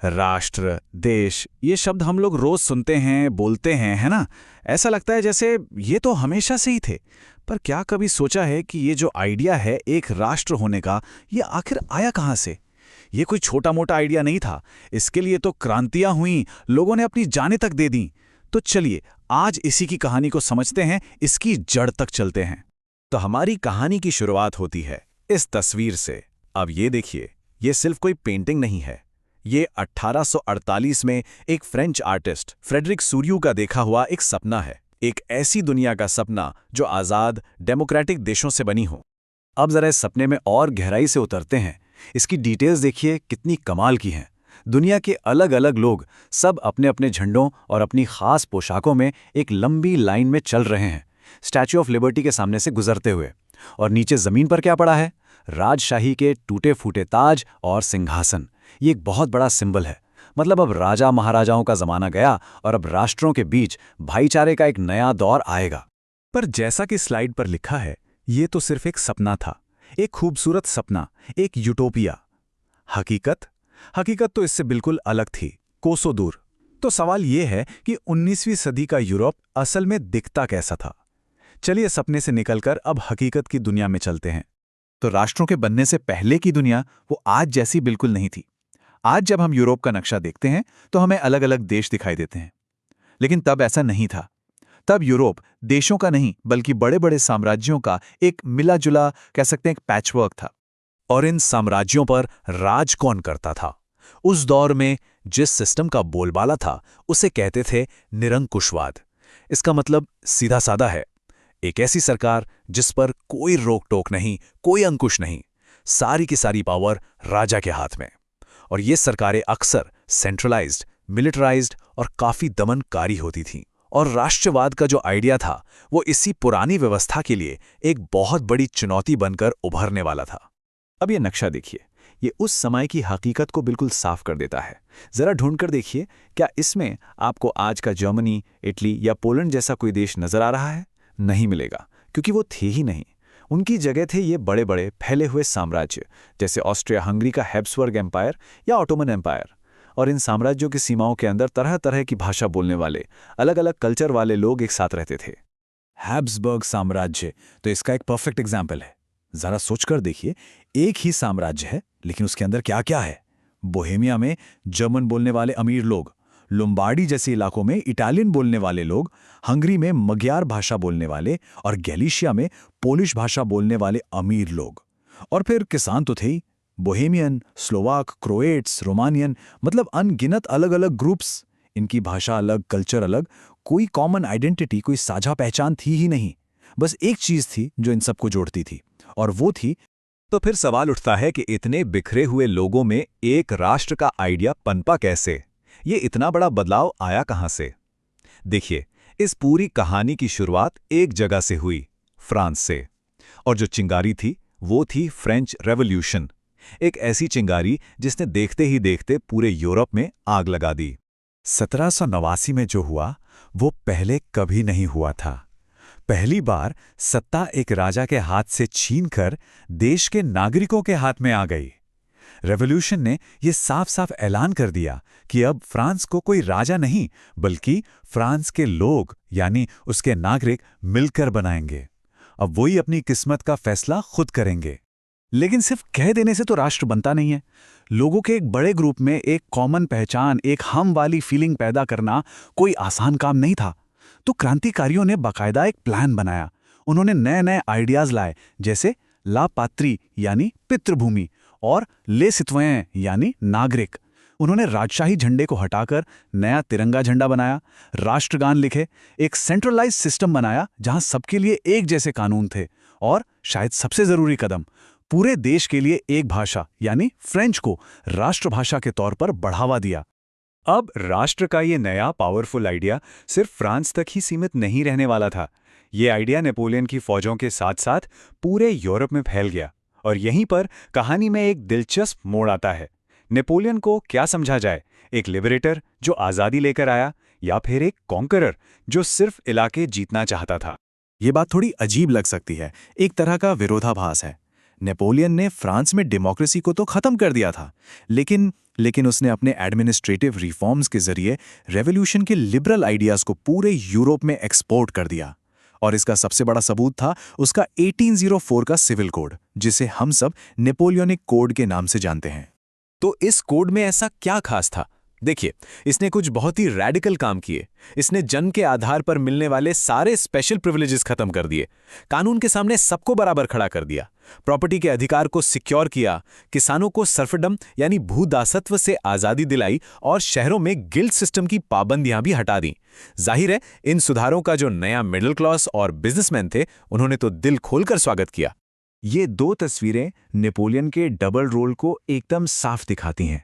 राष्ट्र, देश, ये शब्द हम लोग रोज सुनते हैं, बोलते हैं, है ना? ऐसा लगता है जैसे ये तो हमेशा से ही थे। पर क्या कभी सोचा है कि ये जो आइडिया है एक राष्ट्र होने का, ये आखिर आया कहाँ से? ये कोई छोटा मोटा आइडिया नहीं था। इसके लिए तो क्रांतियां हुई, लोगों ने अपनी जानें तक दे दी। तो चलिए आज इसी की कहानी को समझते हैं, इसकी जड़ तक चलते हैं। तो हमारी कहानी की शुरुआत होती है इस तस्वीर से। अब ये देखिए, ये सिर्फ कोई पेंटिंग नहीं है। ये 1848 में एक फ्रेंच आर्टिस्ट फ्रेडरिक सूरियू का देखा हुआ एक सपना है। एक ऐसी दुनिया का सपना जो आज़ाद डेमोक्रेटिक देशों से बनी हो। अब जरा इस सपने में और गहराई से उतरते हैं। इसकी डिटेल्स देखिए कितनी कमाल की हैं। दुनिया के अलग अलग लोग सब अपने अपने झंडों और अपनी खास पोशाकों में एक लंबी लाइन में चल रहे हैं, स्टैच्यू ऑफ लिबर्टी के सामने से गुजरते हुए। और नीचे जमीन पर क्या पड़ा है? राजशाही के टूटे फूटे ताज और सिंहासन। ये एक बहुत बड़ा सिंबल है। मतलब अब राजा महाराजाओं का जमाना गया और अब राष्ट्रों के बीच भाईचारे का एक नया दौर आएगा। पर जैसा कि स्लाइड पर लिखा है, ये तो सिर्फ एक सपना था, एक खूबसूरत सपना, एक यूटोपिया। हकीकत तो इससे बिल्कुल अलग थी, कोसों दूर। तो सवाल ये है कि 19वीं सदी का यूरोप असल में दिखता कैसा था? चलिए सपने से निकलकर अब हकीकत की दुनिया में चलते हैं। तो राष्ट्रों के बनने से पहले की दुनिया वो आज जैसी बिल्कुल नहीं थी। आज जब हम यूरोप का नक्शा देखते हैं तो हमें अलग अलग देश दिखाई देते हैं, लेकिन तब ऐसा नहीं था। तब यूरोप देशों का नहीं बल्कि बड़े बड़े साम्राज्यों का एक मिला जुला, कह सकते हैं, एक पैचवर्क था। और इन साम्राज्यों पर राज कौन करता था? उस दौर में जिस सिस्टम का बोलबाला था उसे कहते थे निरंकुशवाद। इसका मतलब सीधा साधा है, एक ऐसी सरकार जिस पर कोई रोक टोक नहीं, कोई अंकुश नहीं, सारी की सारी पावर राजा के हाथ में। और ये सरकारें अक्सर सेंट्रलाइज्ड, मिलिटराइज्ड और काफी दमनकारी होती थीं। और राष्ट्रवाद का जो आइडिया था वो इसी पुरानी व्यवस्था के लिए एक बहुत बड़ी चुनौती बनकर उभरने वाला था। अब ये नक्शा देखिए, ये उस समय की हकीकत को बिल्कुल साफ कर देता है। जरा ढूंढकर देखिए, क्या इसमें आपको आज का जर्मनी, इटली या पोलैंड जैसा कोई देश नजर आ रहा है? नहीं मिलेगा, क्योंकि वो थे ही नहीं। उनकी जगह थे ये बड़े बड़े फैले हुए साम्राज्य, जैसे ऑस्ट्रिया हंगरी का हैब्सबर्ग एम्पायर या ऑटोमन एम्पायर। और इन साम्राज्यों की सीमाओं के अंदर तरह तरह की भाषा बोलने वाले, अलग अलग कल्चर वाले लोग एक साथ रहते थे। हैब्सबर्ग साम्राज्य तो इसका एक परफेक्ट एग्जाम्पल है। जरा सोचकर देखिए, एक ही साम्राज्य है लेकिन उसके अंदर क्या क्या है। बोहेमिया में जर्मन बोलने वाले अमीर लोग, लुम्बार्डी जैसे इलाकों में इटालियन बोलने वाले लोग, हंगरी में मग्यार भाषा बोलने वाले और गैलिशिया में पोलिश भाषा बोलने वाले अमीर लोग। और फिर किसान तो थे ही, बोहेमियन, स्लोवाक, क्रोएट्स, रोमानियन, मतलब अनगिनत अलग अलग ग्रुप्स। इनकी भाषा अलग, कल्चर अलग, कोई कॉमन आइडेंटिटी, कोई साझा पहचान थी ही नहीं। बस एक चीज थी जो इन सबको जोड़ती थी, और वो थी। तो फिर सवाल उठता है कि इतने बिखरे हुए लोगों में एक राष्ट्र का आइडिया पनपा कैसे? ये इतना बड़ा बदलाव आया कहां से? देखिए, इस पूरी कहानी की शुरुआत एक जगह से हुई, फ्रांस से। और जो चिंगारी थी वो थी फ्रेंच रेवोल्यूशन। एक ऐसी चिंगारी जिसने देखते ही देखते पूरे यूरोप में आग लगा दी। 1789 में जो हुआ वो पहले कभी नहीं हुआ था। पहली बार सत्ता एक राजा के हाथ से छीनकर देश के नागरिकों के हाथ में आ गई। रेवोल्यूशन ने यह साफ साफ ऐलान कर दिया कि अब फ्रांस को कोई राजा नहीं बल्कि फ्रांस के लोग यानी उसके नागरिक मिलकर बनाएंगे। अब वही अपनी किस्मत का फैसला खुद करेंगे। लेकिन सिर्फ कह देने से तो राष्ट्र बनता नहीं है। लोगों के एक बड़े ग्रुप में एक कॉमन पहचान, एक हम वाली फीलिंग पैदा करना कोई आसान काम नहीं था। तो क्रांतिकारियों ने बाकायदा एक प्लान बनाया। उन्होंने नए नए आइडियाज लाए, जैसे ला पात्री यानी पितृभूमि और ले सितवयें यानी नागरिक। उन्होंने राजशाही झंडे को हटाकर नया तिरंगा झंडा बनाया, राष्ट्रगान लिखे, एक सेंट्रलाइज्ड सिस्टम बनाया जहां सबके लिए एक जैसे कानून थे, और शायद सबसे जरूरी कदम, पूरे देश के लिए एक भाषा यानी फ्रेंच को राष्ट्रभाषा के तौर पर बढ़ावा दिया। अब राष्ट्र का ये नया पावरफुल आइडिया सिर्फ फ्रांस तक ही सीमित नहीं रहने वाला था। ये आइडिया नेपोलियन की फौजों के साथ साथ पूरे यूरोप में फैल गया। और यहीं पर कहानी में एक दिलचस्प मोड़ आता है। नेपोलियन को क्या समझा जाए, एक लिबरेटर जो आज़ादी लेकर आया, या फिर एक कॉन्करर जो सिर्फ इलाके जीतना चाहता था? ये बात थोड़ी अजीब लग सकती है, एक तरह का विरोधाभास है। नेपोलियन ने फ्रांस में डेमोक्रेसी को तो खत्म कर दिया था, लेकिन उसने अपने एडमिनिस्ट्रेटिव रिफॉर्म्स के जरिए रेवोल्यूशन के लिबरल आइडियाज को पूरे यूरोप में एक्सपोर्ट कर दिया। और इसका सबसे बड़ा सबूत था उसका 1804 का सिविल कोड, जिसे हम सब नेपोलियनिक कोड के नाम से जानते हैं। तो इस कोड में ऐसा क्या खास था? देखिए, इसने कुछ बहुत ही रैडिकल काम किए। इसने जन्म के आधार पर मिलने वाले सारे स्पेशल प्रिविलेजेस खत्म कर दिए, कानून के सामने सबको बराबर खड़ा कर दिया, प्रॉपर्टी के अधिकार को सिक्योर किया, किसानों को सर्फडम यानी भूदासत्व से आजादी दिलाई और शहरों में गिल्ड सिस्टम की पाबंदियां भी हटा दी। जाहिर है, इन सुधारों का जो नया मिडिल क्लास और बिजनेसमैन थे, उन्होंने तो दिल खोलकर स्वागत किया। ये दो तस्वीरें नेपोलियन के डबल रोल को एकदम साफ दिखाती हैं।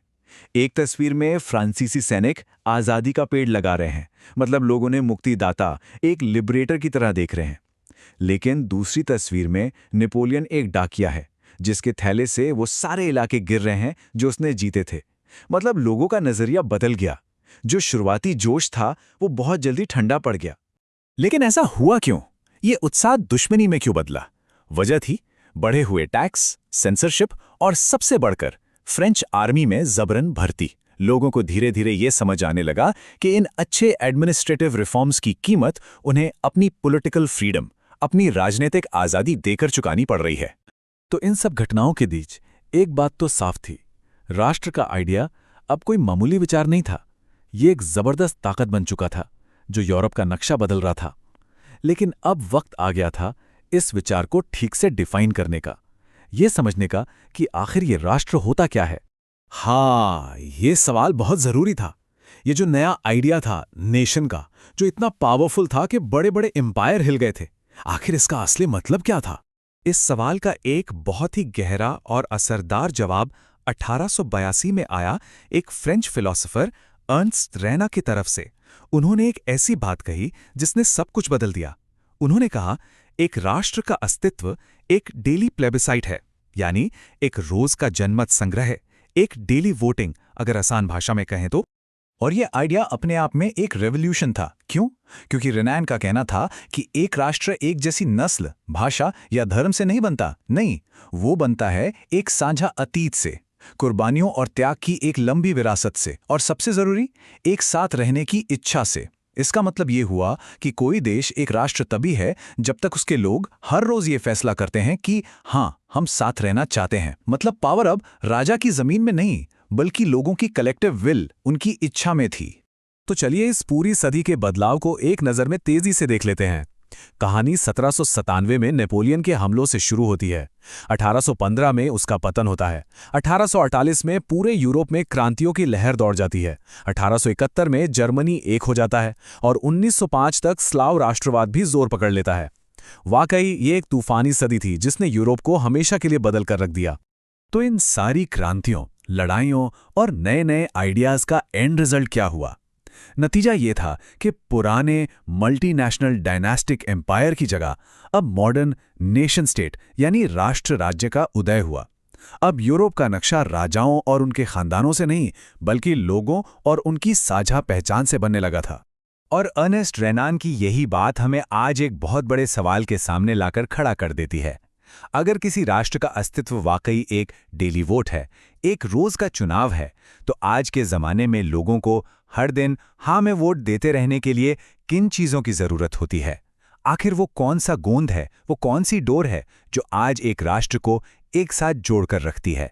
एक तस्वीर में फ्रांसीसी सैनिक आज़ादी का पेड़ लगा रहे हैं, मतलब लोगों ने मुक्तिदाता, एक लिबरेटर की तरह देख रहे हैं। लेकिन दूसरी तस्वीर में नेपोलियन एक डाकिया है, जिसके थैले से वो सारे इलाके गिर रहे हैं जो उसने जीते थे। मतलब लोगों का नजरिया बदल गया। जो शुरुआती जोश था वो बहुत जल्दी ठंडा पड़ गया। लेकिन ऐसा हुआ क्यों? ये उत्साह दुश्मनी में क्यों बदला? वजह थी बढ़े हुए टैक्स, सेंसरशिप और सबसे बढ़कर फ्रेंच आर्मी में जबरन भर्ती। लोगों को धीरे धीरे ये समझ आने लगा कि इन अच्छे एडमिनिस्ट्रेटिव रिफॉर्म्स की कीमत उन्हें अपनी पॉलिटिकल फ्रीडम, अपनी राजनीतिक आज़ादी देकर चुकानी पड़ रही है। तो इन सब घटनाओं के बीच एक बात तो साफ थी, राष्ट्र का आइडिया अब कोई मामूली विचार नहीं था। ये एक जबरदस्त ताकत बन चुका था जो यूरोप का नक्शा बदल रहा था। लेकिन अब वक्त आ गया था इस विचार को ठीक से डिफाइन करने का, ये समझने का कि आखिर ये राष्ट्र होता क्या है। हाँ, ये सवाल बहुत जरूरी था। ये जो नया आइडिया था नेशन का, जो इतना पावरफुल था कि बड़े बड़े एम्पायर हिल गए थे, आखिर इसका असली मतलब क्या था? इस सवाल का एक बहुत ही गहरा और असरदार जवाब 1882 में आया एक फ्रेंच फिलोसोफर अर्नस्ट रेना की तरफ से। उन्होंने एक ऐसी बात कही जिसने सब कुछ बदल दिया। उन्होंने कहा, एक राष्ट्र का अस्तित्व एक डेली प्लेबिसाइट है, यानी एक रोज का जनमत संग्रह, एक डेली वोटिंग, अगर आसान भाषा में कहें तो। और यह आइडिया अपने आप में एक रेवोल्यूशन था। क्यों? क्योंकि रेनान का कहना था कि एक राष्ट्र एक जैसी नस्ल, भाषा या धर्म से नहीं बनता। नहीं, वो बनता है एक साझा अतीत से, कुर्बानियों और त्याग की एक लंबी विरासत से, और सबसे जरूरी, एक साथ रहने की इच्छा से। इसका मतलब ये हुआ कि कोई देश एक राष्ट्र तभी है जब तक उसके लोग हर रोज ये फैसला करते हैं कि हाँ, हम साथ रहना चाहते हैं। मतलब पावर अब राजा की जमीन में नहीं, बल्कि लोगों की कलेक्टिव विल, उनकी इच्छा में थी। तो चलिए इस पूरी सदी के बदलाव को एक नज़र में तेजी से देख लेते हैं। कहानी 1797 में नेपोलियन के हमलों से शुरू होती है। 1815 में उसका पतन होता है। 1848 में पूरे यूरोप में क्रांतियों की लहर दौड़ जाती है। 1871 में जर्मनी एक हो जाता है और 1905 तक स्लाव राष्ट्रवाद भी जोर पकड़ लेता है। वाकई ये एक तूफानी सदी थी जिसने यूरोप को हमेशा के लिए बदल कर रख दिया। तो इन सारी क्रांतियों, लड़ाइयों और नए नए आइडियाज का एंड रिजल्ट क्या हुआ? नतीजा ये था कि पुराने मल्टीनेशनल डायनास्टिक एम्पायर की जगह अब मॉडर्न नेशन स्टेट यानी राष्ट्र राज्य का उदय हुआ। अब यूरोप का नक्शा राजाओं और उनके खानदानों से नहीं, बल्कि लोगों और उनकी साझा पहचान से बनने लगा था। और अर्नेस्ट रेनान की यही बात हमें आज एक बहुत बड़े सवाल के सामने लाकर खड़ा कर देती है। अगर किसी राष्ट्र का अस्तित्व वाकई एक डेली वोट है, एक रोज का चुनाव है, तो आज के जमाने में लोगों को हर दिन हाँ में वोट देते रहने के लिए किन चीजों की जरूरत होती है? आखिर वो कौन सा गोंद है, वो कौन सी डोर है जो आज एक राष्ट्र को एक साथ जोड़कर रखती है?